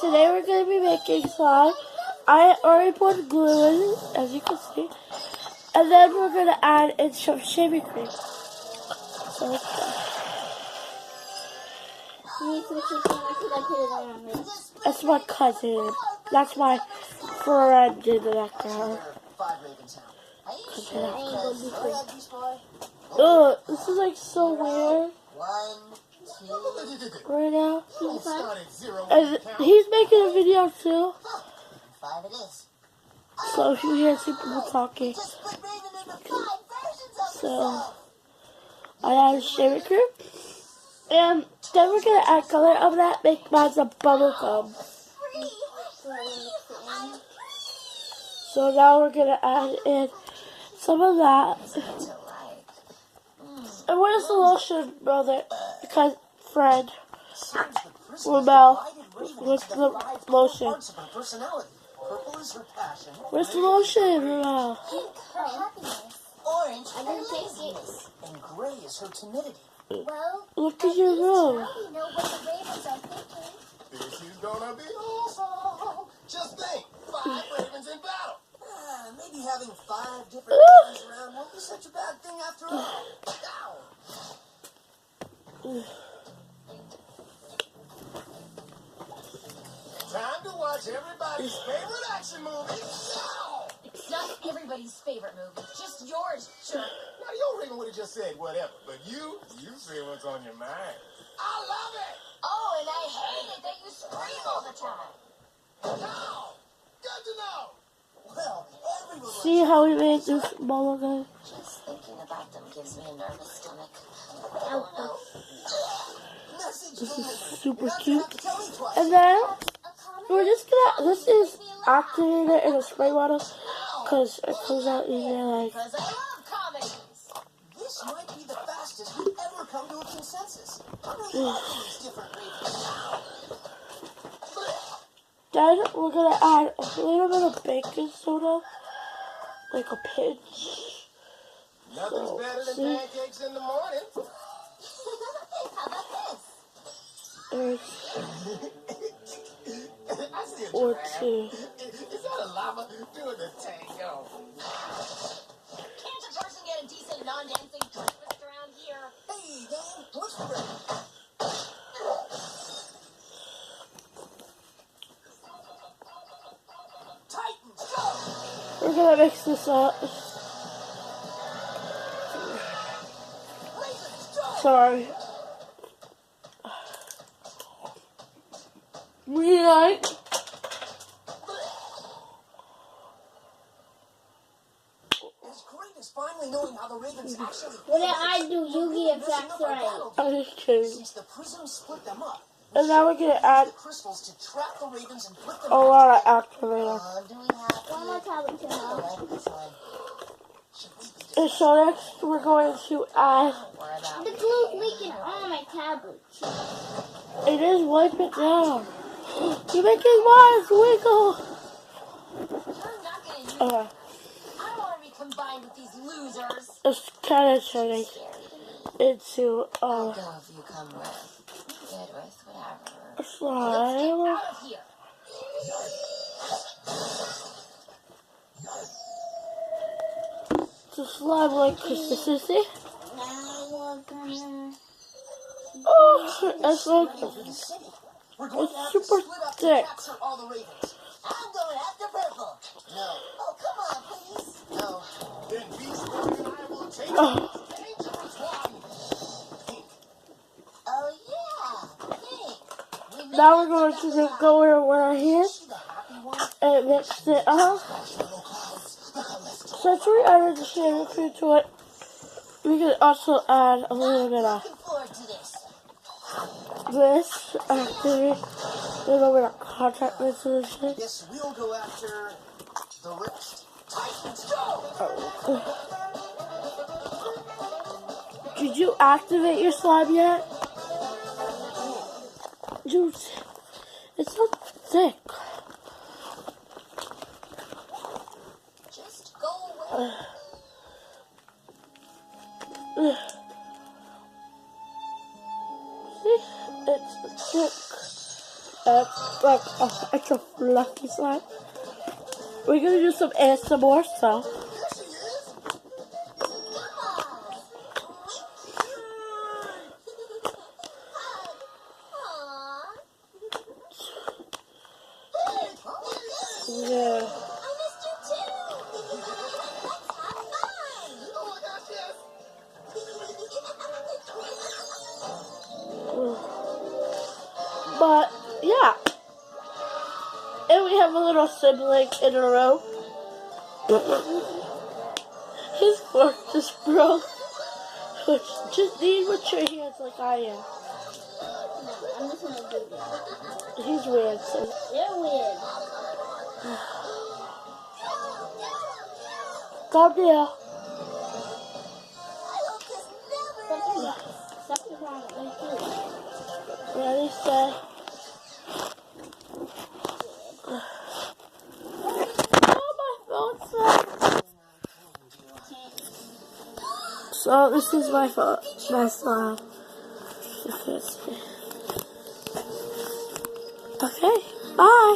today we're going to be making slime. I already put glue in it, as you can see. And then we're going to add in some shaving cream. So let's go. That's my cousin. That's my friend in the background. Ugh, this is like so weird. Right now. And he's making a video too. So if you hear some people talking. So I added shaving cream. And then we're going to add color. I'm going to make mine a bubble gum. So now we're going to add in some of that. And where's the lotion, brother? Because Fred, Ramel, where's the lotion? Where's the lotion, Ramel? Orange is laziness, and gray is her timidity. Well, look at your room. You know what the ravens are thinking. This is gonna be awesome. Just think, 5 ravens in battle. Maybe having 5 different ravens around won't be such a bad thing after all. Time to watch everybody's favorite action movie. It's not everybody's favorite movie, just yours, sure. Now, your Raven would have just said whatever, but you say what's on your mind. I love it. Oh, and I hate it that you scream all the time. No, good to know. Well, everyone. See how we made this bubble gum? Just thinking about them gives me a nervous stomach. Oh no. This is super cute. And then we're just gonna. This is activated in a spray bottle because it comes out easier. Like. Because I love comedies. This might be the fastest we've ever come to a consensus. Then we're gonna add a little bit of baking soda, like a pinch. Nothing's better than pancakes in the morning. How about this? Or 2. Is that a llama doing the tango? Can't a person get a decent non-dancing breakfast around here? Hey, man, what's the breakfast? Titans, go! We're gonna mix this up. Sorry. We like. As great as finally knowing how the ravens actually. What did I do? Yugi exact right. I'm just kidding. Since the prism split them up. And now we're gonna add Crystals to trap the ravens and put them a lot of activator. Do we have One more tablet to help. And so next we're going to add. The glue's leaking on my tablet. It is wipe it down. You're making mine wiggle. I'm not gonna use Okay. I don't want to be combined with these losers. It's kind of turning into Go if you come with. Good with whatever. slime. Out of here. It's a slime like consistency. Now we're gonna. Oh, it's like We're going to it's have to super split up to thick. capture all the ravens. I'm going after purple. No. Oh, come on, please. No. Then Beast Boy and I will take Oh. the dangerous one. Oh, yeah. Pink. Now we're going to go in with our hands The happy one. and mix it up. Since we added the shaving cream to it, we can also add a little bit of Looking forward to this. this activity, a little bit of contact solution. Guess we'll go after the rest. Titans, go! Did you activate your slime yet? Juice. It's so thick. Just go away. See? It's thick. like, oh, it's a fluffy slime. We're gonna do some ASMR stuff. There she is. Yeah. I missed you too. Let's have fun. Oh my gosh, yes. But, yeah. And we have a little sibling in a row. His fork just broke. Which, just need mature hands like I am. I'm just gonna do this. He's weird, so. They're weird. God, yeah. Something's wrong with me too. Ready, set. Oh, my phone's so this is my phone, my slime. Okay, bye.